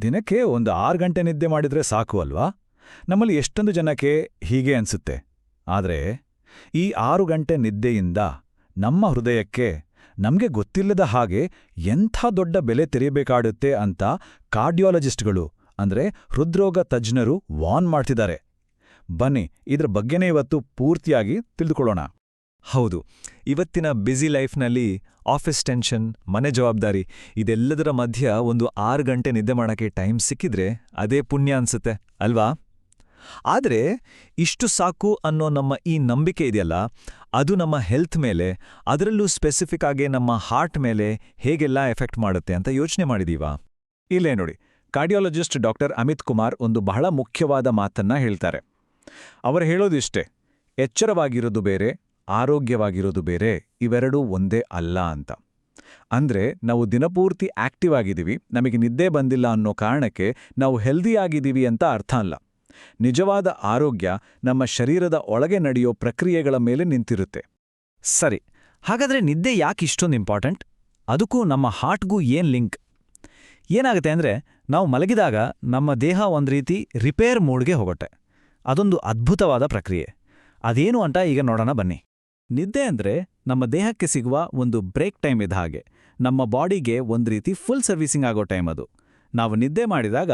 ದಿನಕ್ಕೆ ಒಂದು 6 ಗಂಟೆ ನಿದ್ದೆ ಮಾಡಿದ್ರೆ ಸಾಕು ಅಲ್ವಾ? ನಮ್ಮಲ್ಲಿ ಎಷ್ಟೊಂದು ಜನಕ್ಕೆ ಹೀಗೆ ಅನ್ಸುತ್ತೆ. ಆದರೆ ಈ 6 ಗಂಟೆ ನಿದ್ದೆಯಿಂದ ನಮ್ಮ ಹೃದಯಕ್ಕೆ ನಮ್ಗೆ ಗೊತ್ತಿಲ್ಲದ ಹಾಗೆ ಎಂಥ ದೊಡ್ಡ ಬೆಲೆ ತೆರೆಯಬೇಕಾಡುತ್ತೆ ಅಂತ ಕಾರ್ಡಿಯಾಲಜಿಸ್ಟ್ಗಳು ಅಂದ್ರೆ ಹೃದ್ರೋಗ ತಜ್ಞರು ವಾರ್ನ್ ಮಾಡ್ತಿದ್ದಾರೆ. ಬನ್ನಿ ಇದ್ರ ಬಗ್ಗೆನೇ ಇವತ್ತು ಪೂರ್ತಿಯಾಗಿ ತಿಳಿದುಕೊಳ್ಳೋಣ. ಹೌದು, ಇವತ್ತಿನ ಬ್ಯುಸಿ ಲೈಫ್ನಲ್ಲಿ ಆಫೀಸ್ ಟೆನ್ಷನ್, ಮನೆ ಜವಾಬ್ದಾರಿ ಇದೆಲ್ಲದರ ಮಧ್ಯ ಒಂದು 6 ಗಂಟೆ ನಿದ್ದೆ ಮಾಡೋಕ್ಕೆ ಟೈಮ್ ಸಿಕ್ಕಿದ್ರೆ ಅದೇ ಪುಣ್ಯ ಅನ್ಸುತ್ತೆ ಅಲ್ವಾ? ಆದರೆ ಇಷ್ಟು ಸಾಕು ಅನ್ನೋ ನಮ್ಮ ಈ ನಂಬಿಕೆ ಇದೆಯಲ್ಲ, ಅದು ನಮ್ಮ ಹೆಲ್ತ್ ಮೇಲೆ, ಅದರಲ್ಲೂ ಸ್ಪೆಸಿಫಿಕ್ ಆಗಿ ನಮ್ಮ ಹಾರ್ಟ್ ಮೇಲೆ ಹೇಗೆಲ್ಲ ಎಫೆಕ್ಟ್ ಮಾಡುತ್ತೆ ಅಂತ ಯೋಚನೆ ಮಾಡಿದೀವಾ? ಇಲ್ಲೇ ನೋಡಿ, ಕಾರ್ಡಿಯಾಲಜಿಸ್ಟ್ ಡಾಕ್ಟರ್ ಅಮಿತ್ ಕುಮಾರ್ ಒಂದು ಬಹಳ ಮುಖ್ಯವಾದ ಮಾತನ್ನ ಹೇಳ್ತಾರೆ. ಅವರು ಹೇಳೋದಿಷ್ಟೇ, ಎಚ್ಚರವಾಗಿರೋದು ಬೇರೆ, ಆರೋಗ್ಯವಾಗಿರೋದು ಬೇರೆ, ಇವೆರಡೂ ಒಂದೇ ಅಲ್ಲ ಅಂತ. ಅಂದ್ರೆ ನಾವು ದಿನಪೂರ್ತಿ ಆಕ್ಟಿವ್ ಆಗಿದ್ದೀವಿ, ನಮಗೆ ನಿದ್ದೆ ಬಂದಿಲ್ಲ ಅನ್ನೋ ಕಾರಣಕ್ಕೆ ನಾವು ಹೆಲ್ದಿ ಆಗಿದ್ದೀವಿ ಅಂತ ಅರ್ಥ ಅಲ್ಲ. ನಿಜವಾದ ಆರೋಗ್ಯ ನಮ್ಮ ಶರೀರದ ಒಳಗೆ ನಡೆಯೋ ಪ್ರಕ್ರಿಯೆಗಳ ಮೇಲೆ ನಿಂತಿರುತ್ತೆ. ಸರಿ, ಹಾಗಾದ್ರೆ ನಿದ್ದೆ ಯಾಕೆ ಇಷ್ಟೊಂದು ಇಂಪಾರ್ಟೆಂಟ್? ಅದಕ್ಕೂ ನಮ್ಮ ಹಾರ್ಟ್ಗೂ ಏನ್ ಲಿಂಕ್? ಏನಾಗುತ್ತೆ ಅಂದ್ರೆ, ನಾವು ಮಲಗಿದಾಗ ನಮ್ಮ ದೇಹ ಒಂದು ರೀತಿ ರಿಪೇರ್ ಮೋಡ್ಗೆ ಹೋಗುತ್ತೆ. ಅದೊಂದು ಅದ್ಭುತವಾದ ಪ್ರಕ್ರಿಯೆ. ಅದೇನು ಅಂತ ಈಗ ನೋಡೋಣ ಬನ್ನಿ. ನಿದ್ದೆ ಅಂದ್ರೆ ನಮ್ಮ ದೇಹಕ್ಕೆ ಸಿಗುವ ಒಂದು ಬ್ರೇಕ್ ಟೈಮ್ ಇದ್ದ ಹಾಗೆ. ನಮ್ಮ ಬಾಡಿಗೆ ಒಂದು ರೀತಿ ಫುಲ್ ಸರ್ವಿಸಿಂಗ್ ಆಗೋ ಟೈಮ್ ಅದು. ನಾವು ನಿದ್ದೆ ಮಾಡಿದಾಗ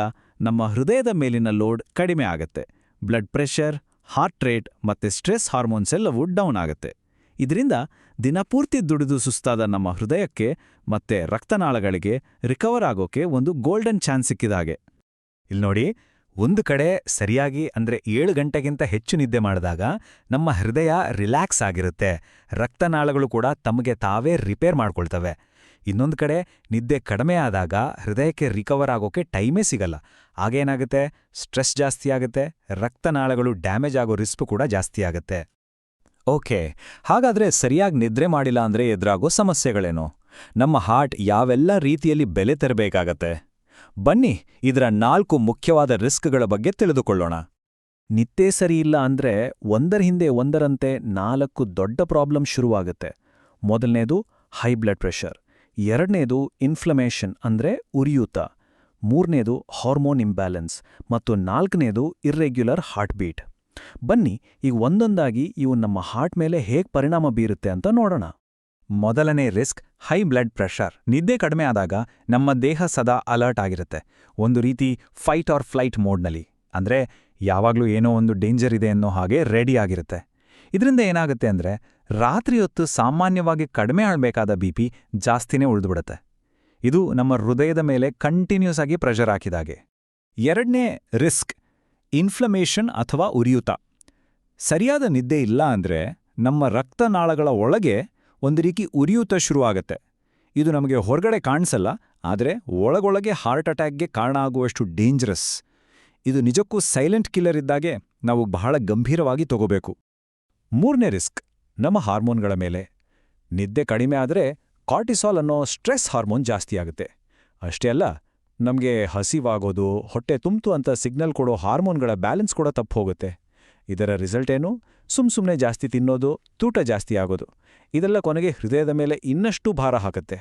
ನಮ್ಮ ಹೃದಯದ ಮೇಲಿನ ಲೋಡ್ ಕಡಿಮೆ ಆಗತ್ತೆ. ಬ್ಲಡ್ ಪ್ರೆಷರ್, ಹಾರ್ಟ್ ರೇಟ್ ಮತ್ತೆ ಸ್ಟ್ರೆಸ್ ಹಾರ್ಮೋನ್ಸ್ ಎಲ್ಲವೂ ಡೌನ್ ಆಗತ್ತೆ. ಇದರಿಂದ ದಿನಪೂರ್ತಿ ದುಡಿದು ಸುಸ್ತಾದ ನಮ್ಮ ಹೃದಯಕ್ಕೆ ಮತ್ತೆ ರಕ್ತನಾಳಗಳಿಗೆ ರಿಕವರ್ ಆಗೋಕೆ ಒಂದು ಗೋಲ್ಡನ್ ಚಾನ್ಸ್ ಸಿಕ್ಕಿದಾಗೆ. ಇಲ್ಲಿ ನೋಡಿ, ಒಂದು ಕಡೆ ಸರಿಯಾಗಿ ಅಂದ್ರೆ 7 ಗಂಟೆಗಿಂತ ಹೆಚ್ಚು ನಿದ್ದೆ ಮಾಡಿದಾಗ ನಮ್ಮ ಹೃದಯ ರಿಲ್ಯಾಕ್ಸ್ ಆಗಿರುತ್ತೆ, ರಕ್ತನಾಳಗಳು ಕೂಡ ತಮಗೆ ತಾವೇ ರಿಪೇರ್ ಮಾಡ್ಕೊಳ್ತವೆ. ಇನ್ನೊಂದು ಕಡೆ ನಿದ್ದೆ ಕಡಿಮೆ ಆದಾಗ ಹೃದಯಕ್ಕೆ ರಿಕವರ್ ಆಗೋಕೆ ಟೈಮೇ ಸಿಗಲ್ಲ. ಆಗೇನಾಗುತ್ತೆ, ಸ್ಟ್ರೆಸ್ ಜಾಸ್ತಿ ಆಗುತ್ತೆ, ರಕ್ತನಾಳಗಳು ಡ್ಯಾಮೇಜ್ ಆಗೋ ರಿಸ್ಕ್ ಕೂಡ ಜಾಸ್ತಿ ಆಗುತ್ತೆ. ಓಕೆ, ಹಾಗಾದ್ರೆ ಸರಿಯಾಗಿ ನಿದ್ರೆ ಮಾಡಿಲ್ಲ ಅಂದ್ರೆ ಎದುರಾಗೋ ಸಮಸ್ಯೆಗಳೇನು? ನಮ್ಮ ಹಾರ್ಟ್ ಯಾವೆಲ್ಲ ರೀತಿಯಲ್ಲಿ ಬೆಲೆ ತೆರಬೇಕಾಗತ್ತೆ? ಬನ್ನಿ ಇದರ 4 ಮುಖ್ಯವಾದ ರಿಸ್ಕ್ಗಳ ಬಗ್ಗೆ ತಿಳಿದುಕೊಳ್ಳೋಣ. ನಿದ್ದೆ ಸರಿಯಿಲ್ಲ ಅಂದ್ರೆ ಒಂದರ ಹಿಂದೆ ಒಂದರಂತೆ 4 ದೊಡ್ಡ ಪ್ರಾಬ್ಲಮ್ ಶುರುವಾಗುತ್ತೆ. ಮೊದಲನೇದು ಹೈ ಬ್ಲಡ್ ಪ್ರೆಷರ್, ಎರಡನೇದು ಇನ್ಫ್ಲಮೇಷನ್ ಅಂದ್ರೆ ಉರಿಯೂತ, ಮೂರನೇದು ಹಾರ್ಮೋನ್ ಇಂಬ್ಯಾಲೆನ್ಸ್ ಮತ್ತು 4ನೇದು ಇರ್ರೆಗ್ಯುಲರ್ ಹಾರ್ಟ್ ಬೀಟ್. ಬನ್ನಿ ಈಗ ಒಂದೊಂದಾಗಿ ಇವು ನಮ್ಮ ಹಾರ್ಟ್ ಮೇಲೆ ಹೇಗೆ ಪರಿಣಾಮ ಬೀರುತ್ತೆ ಅಂತ ನೋಡೋಣ. ಮೊದಲನೇ ರಿಸ್ಕ್ ಹೈ ಬ್ಲಡ್ ಪ್ರೆಷರ್. ನಿದ್ದೆ ಕಡಿಮೆ ಆದಾಗ ನಮ್ಮ ದೇಹ ಸದಾ ಅಲರ್ಟ್ ಆಗಿರುತ್ತೆ, ಒಂದು ರೀತಿ ಫೈಟ್ ಆರ್ ಫ್ಲೈಟ್ ಮೋಡ್ನಲ್ಲಿ. ಅಂದ್ರೆ ಯಾವಾಗ್ಲೂ ಏನೋ ಒಂದು ಡೇಂಜರ್ ಇದೆ ಅನ್ನೋ ಹಾಗೆ ರೆಡಿ ಆಗಿರುತ್ತೆ. ಇದರಿಂದ ಏನಾಗುತ್ತೆ ಅಂದ್ರೆ, ರಾತ್ರಿ ಹೊತ್ತು ಸಾಮಾನ್ಯವಾಗಿ ಕಡಿಮೆ ಆಳ್ಬೇಕಾದ BP ಜಾಸ್ತಿನೇ ಉಳಿದುಬಿಡುತ್ತೆ. ಇದು ನಮ್ಮ ಹೃದಯದ ಮೇಲೆ ಕಂಟಿನ್ಯೂಸ್ ಆಗಿ ಪ್ರೆಷರ್ ಹಾಕಿದಾಗೆ. ಎರಡನೇ ರಿಸ್ಕ್ ಇನ್ಫ್ಲಮೇಷನ್ ಅಥವಾ ಉರಿಯೂತ. ಸರಿಯಾದ ನಿದ್ದೆ ಇಲ್ಲ ಅಂದ್ರೆ ನಮ್ಮ ರಕ್ತನಾಳಗಳ ಒಳಗೆ ಒಂದು ರೀತಿ ಉರಿಯೂತ ಶುರುವಾಗತ್ತೆ. ಇದು ನಮಗೆ ಹೊರಗಡೆ ಕಾಣಿಸಲ್ಲ, ಆದರೆ ಒಳಗೊಳಗೆ ಹಾರ್ಟ್ ಅಟ್ಯಾಕ್ಗೆ ಕಾರಣ ಆಗುವಷ್ಟು ಡೇಂಜರಸ್. ಇದು ನಿಜಕ್ಕೂ ಸೈಲೆಂಟ್ ಕಿಲ್ಲರ್ ಇದ್ದಾಗೆ ನಾವು ಬಹಳ ಗಂಭೀರವಾಗಿ ತಗೋಬೇಕು. ಮೂರನೇ ರಿಸ್ಕ್ ನಮ್ಮ ಹಾರ್ಮೋನ್ಗಳ ಮೇಲೆ. ನಿದ್ದೆ ಕಡಿಮೆ ಆದರೆ ಕಾರ್ಟಿಸಾಲ್ ಅನ್ನೋ ಸ್ಟ್ರೆಸ್ ಹಾರ್ಮೋನ್ ಜಾಸ್ತಿ ಆಗುತ್ತೆ. ಅಷ್ಟೇ ಅಲ್ಲ, ನಮಗೆ ಹಸಿವಾಗೋದು, ಹೊಟ್ಟೆ ತುಂಬ್ತು ಅಂತ ಸಿಗ್ನಲ್ ಕೊಡೋ ಹಾರ್ಮೋನ್ಗಳ ಬ್ಯಾಲೆನ್ಸ್ ಕೂಡ ತಪ್ಪು ಹೋಗುತ್ತೆ. ಇದರ ರಿಸಲ್ಟ್ ಏನು? ಸುಮ್ಸುಮ್ನೆ ಜಾಸ್ತಿ ತಿನ್ನೋದು, ತೂಟ ಜಾಸ್ತಿ ಆಗೋದು. ಇದೆಲ್ಲ ಕೊನೆಗೆ ಹೃದಯದ ಮೇಲೆ ಇನ್ನಷ್ಟು ಭಾರ ಹಾಕತ್ತೆ.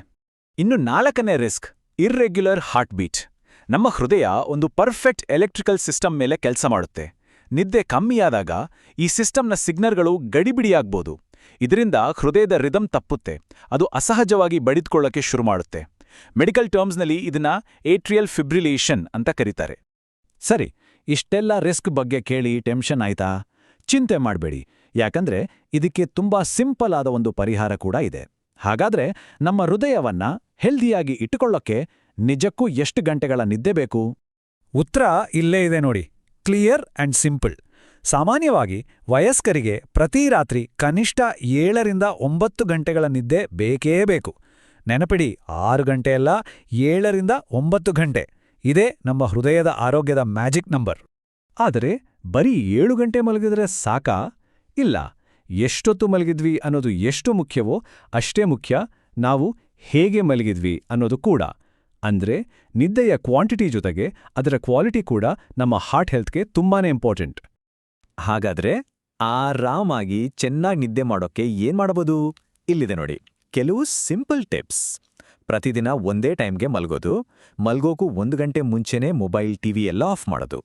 ಇನ್ನು 4ನೇ ರಿಸ್ಕ್ ಇರ್ರೆಗ್ಯುಲರ್ ಹಾರ್ಟ್ ಬೀಟ್. ನಮ್ಮ ಹೃದಯ ಒಂದು ಪರ್ಫೆಕ್ಟ್ ಎಲೆಕ್ಟ್ರಿಕಲ್ ಸಿಸ್ಟಮ್ ಮೇಲೆ ಕೆಲಸ ಮಾಡುತ್ತೆ. ನಿದ್ದೆ ಕಮ್ಮಿಯಾದಾಗ ಈ ಸಿಸ್ಟಮ್ನ ಸಿಗ್ನಲ್ಗಳು ಗಡಿಬಿಡಿಯಾಗ್ಬೋದು. ಇದರಿಂದ ಹೃದಯದ ರಿದಮ್ ತಪ್ಪುತ್ತೆ, ಅದು ಅಸಹಜವಾಗಿ ಬಡಿದ್ಕೊಳ್ಳೋಕೆ ಶುರು ಮಾಡುತ್ತೆ. ಮೆಡಿಕಲ್ ಟರ್ಮ್ಸ್ನಲ್ಲಿ ಇದನ್ನ ಏಟ್ರಿಯಲ್ ಫಿಬ್ರಿಲೇಷನ್ ಅಂತ ಕರೀತಾರೆ. ಸರಿ, ಇಷ್ಟೆಲ್ಲ ರಿಸ್ಕ್ ಬಗ್ಗೆ ಕೇಳಿ ಟೆನ್ಷನ್ ಆಯ್ತಾ? ಚಿಂತೆ ಮಾಡಬೇಡಿ, ಯಾಕಂದ್ರೆ ಇದಕ್ಕೆ ತುಂಬಾ ಸಿಂಪಲ್ ಆದ ಒಂದು ಪರಿಹಾರ ಕೂಡ ಇದೆ. ಹಾಗಾದ್ರೆ ನಮ್ಮ ಹೃದಯವನ್ನ ಹೆಲ್ದಿಯಾಗಿ ಇಟ್ಟುಕೊಳ್ಳೋಕೆ ನಿಜಕ್ಕೂ ಎಷ್ಟು ಗಂಟೆಗಳ ನಿದ್ದೆ ಬೇಕು? ಉತ್ತರ ಇಲ್ಲೇ ಇದೆ ನೋಡಿ, ಕ್ಲಿಯರ್ ಅಂಡ್ ಸಿಂಪಲ್. ಸಾಮಾನ್ಯವಾಗಿ ವಯಸ್ಕರಿಗೆ ಪ್ರತಿ ರಾತ್ರಿ ಕನಿಷ್ಠ 7ರಿಂದ 9 ಗಂಟೆಗಳ ನಿದ್ದೆ ಬೇಕೇ ಬೇಕು. ನೆನಪಿಡಿ, 6 ಗಂಟೆಯಲ್ಲ, 7ರಿಂದ 9 ಗಂಟೆ. ಇದೇ ನಮ್ಮ ಹೃದಯದ ಆರೋಗ್ಯದ ಮ್ಯಾಜಿಕ್ ನಂಬರ್. ಆದರೆ ಬರೀ 7 ಗಂಟೆ ಮಲಗಿದ್ರೆ ಸಾಕಾ? ಇಲ್ಲ, ಎಷ್ಟೊತ್ತು ಮಲಗಿದ್ವಿ ಅನ್ನೋದು ಎಷ್ಟು ಮುಖ್ಯವೋ ಅಷ್ಟೇ ಮುಖ್ಯ ನಾವು ಹೇಗೆ ಮಲಗಿದ್ವಿ ಅನ್ನೋದು ಕೂಡ. ಅಂದ್ರೆ ನಿದ್ದೆಯ ಕ್ವಾಂಟಿಟಿ ಜೊತೆಗೆ ಅದರ ಕ್ವಾಲಿಟಿ ಕೂಡ ನಮ್ಮ ಹಾರ್ಟ್ ಹೆಲ್ತ್ಗೆ ತುಂಬಾನೇ ಇಂಪಾರ್ಟೆಂಟ್. ಹಾಗಾದ್ರೆ ಆರಾಮಾಗಿ ಚೆನ್ನಾಗಿ ನಿದ್ದೆ ಮಾಡೋಕ್ಕೆ ಏನ್ ಮಾಡಬಹುದು? ಇಲ್ಲಿದೆ ನೋಡಿ ಕೆಲವು ಸಿಂಪಲ್ ಟಿಪ್ಸ್. ಪ್ರತಿದಿನ ಒಂದೇ ಟೈಮ್ಗೆ ಮಲ್ಗೋದು, ಮಲ್ಗೋಕು 1 ಗಂಟೆ ಮುಂಚೆನೇ ಮೊಬೈಲ್ ಟಿವಿ ಎಲ್ಲ ಆಫ್ ಮಾಡೋದು.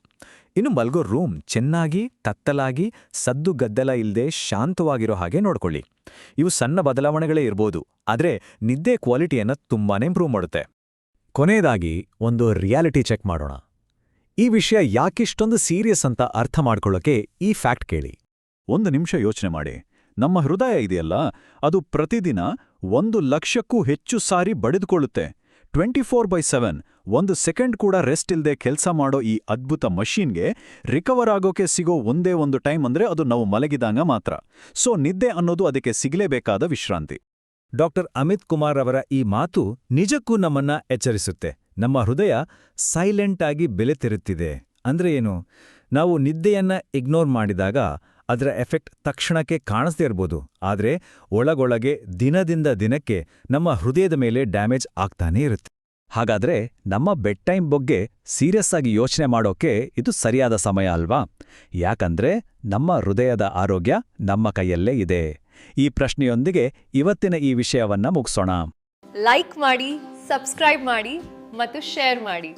ಇನ್ನು ಮಲ್ಗೋ ರೂಮ್ ಚೆನ್ನಾಗಿ ಕತ್ತಲಾಗಿ ಸದ್ದು ಗದ್ದಲ ಇಲ್ಲದೆ ಶಾಂತವಾಗಿರೋ ಹಾಗೆ ನೋಡ್ಕೊಳ್ಳಿ. ಇವು ಸಣ್ಣ ಬದಲಾವಣೆಗಳೇ ಇರ್ಬೋದು, ಆದ್ರೆ ನಿದ್ದೆ ಕ್ವಾಲಿಟಿಯನ್ನ ತುಂಬಾನೇ ಇಂಪ್ರೂವ್ ಮಾಡುತ್ತೆ. ಕೊನೆಯದಾಗಿ ಒಂದು ರಿಯಾಲಿಟಿ ಚೆಕ್ ಮಾಡೋಣ. ಈ ವಿಷಯ ಯಾಕಿಷ್ಟೊಂದು ಸೀರಿಯಸ್ ಅಂತ ಅರ್ಥ ಮಾಡ್ಕೊಳ್ಳೋಕೆ ಈ ಫ್ಯಾಕ್ಟ್ ಕೇಳಿ. 1 ನಿಮಿಷ ಯೋಚನೆ ಮಾಡಿ. ನಮ್ಮ ಹೃದಯ ಇದೆಯಲ್ಲ, ಅದು ಪ್ರತಿದಿನ 1,00,000ಕ್ಕೂ ಹೆಚ್ಚು ಸಾರಿ ಬಡಿದುಕೊಳ್ಳುತ್ತೆ. 24/7 1 ಸೆಕೆಂಡ್ ಕೂಡ ರೆಸ್ಟ್ ಇಲ್ಲದೆ ಕೆಲಸ ಮಾಡೋ ಈ ಅದ್ಭುತ ಮಷೀನ್ಗೆ ರಿಕವರ್ ಆಗೋಕೆ ಸಿಗೋ ಒಂದೇ ಒಂದು ಟೈಮ್ ಅಂದ್ರೆ ಅದು ನಾವು ಮಲಗಿದಾಗ ಮಾತ್ರ. ಸೊ ನಿದ್ದೆ ಅನ್ನೋದು ಅದಕ್ಕೆ ಸಿಗಲೇಬೇಕಾದ ವಿಶ್ರಾಂತಿ. ಡಾಕ್ಟರ್ ಅಮಿತ್ ಕುಮಾರ್ ಅವರ ಈ ಮಾತು ನಿಜಕ್ಕೂ ನಮ್ಮನ್ನ ಎಚ್ಚರಿಸುತ್ತೆ. ನಮ್ಮ ಹೃದಯ ಸೈಲೆಂಟ್ ಆಗಿ ಬೆಳೆತಿರುತ್ತಿದೆ ಅಂದ್ರೆ ಏನು? ನಾವು ನಿದ್ದೆಯನ್ನ ಇಗ್ನೋರ್ ಮಾಡಿದಾಗ ಅದರ ಎಫೆಕ್ಟ್ ತಕ್ಷಣಕ್ಕೆ ಕಾಣಿಸ್ದೇ ಇರ್ಬೋದು, ಆದ್ರೆ ಒಳಗೊಳಗೆ ದಿನದಿಂದ ದಿನಕ್ಕೆ ನಮ್ಮ ಹೃದಯದ ಮೇಲೆ ಡ್ಯಾಮೇಜ್ ಆಗ್ತಾನೇ ಇರುತ್ತೆ. ಹಾಗಾದ್ರೆ ನಮ್ಮ ಬೆಡ್ ಟೈಮ್ ಬಗ್ಗೆ ಸೀರಿಯಸ್ ಆಗಿ ಯೋಚನೆ ಮಾಡೋಕೆ ಇದು ಸರಿಯಾದ ಸಮಯ ಅಲ್ವಾ? ಯಾಕಂದ್ರೆ ನಮ್ಮ ಹೃದಯದ ಆರೋಗ್ಯ ನಮ್ಮ ಕೈಯಲ್ಲೇ ಇದೆ. ಈ ಪ್ರಶ್ನೆಯೊಂದಿಗೆ ಇವತ್ತಿನ ಈ ವಿಷಯವನ್ನ ಮುಗಿಸೋಣ. ಲೈಕ್ ಮಾಡಿ, ಸಬ್ಸ್ಕ್ರೈಬ್ ಮಾಡಿ ಮತ್ತು ಶೇರ್ ಮಾಡಿ.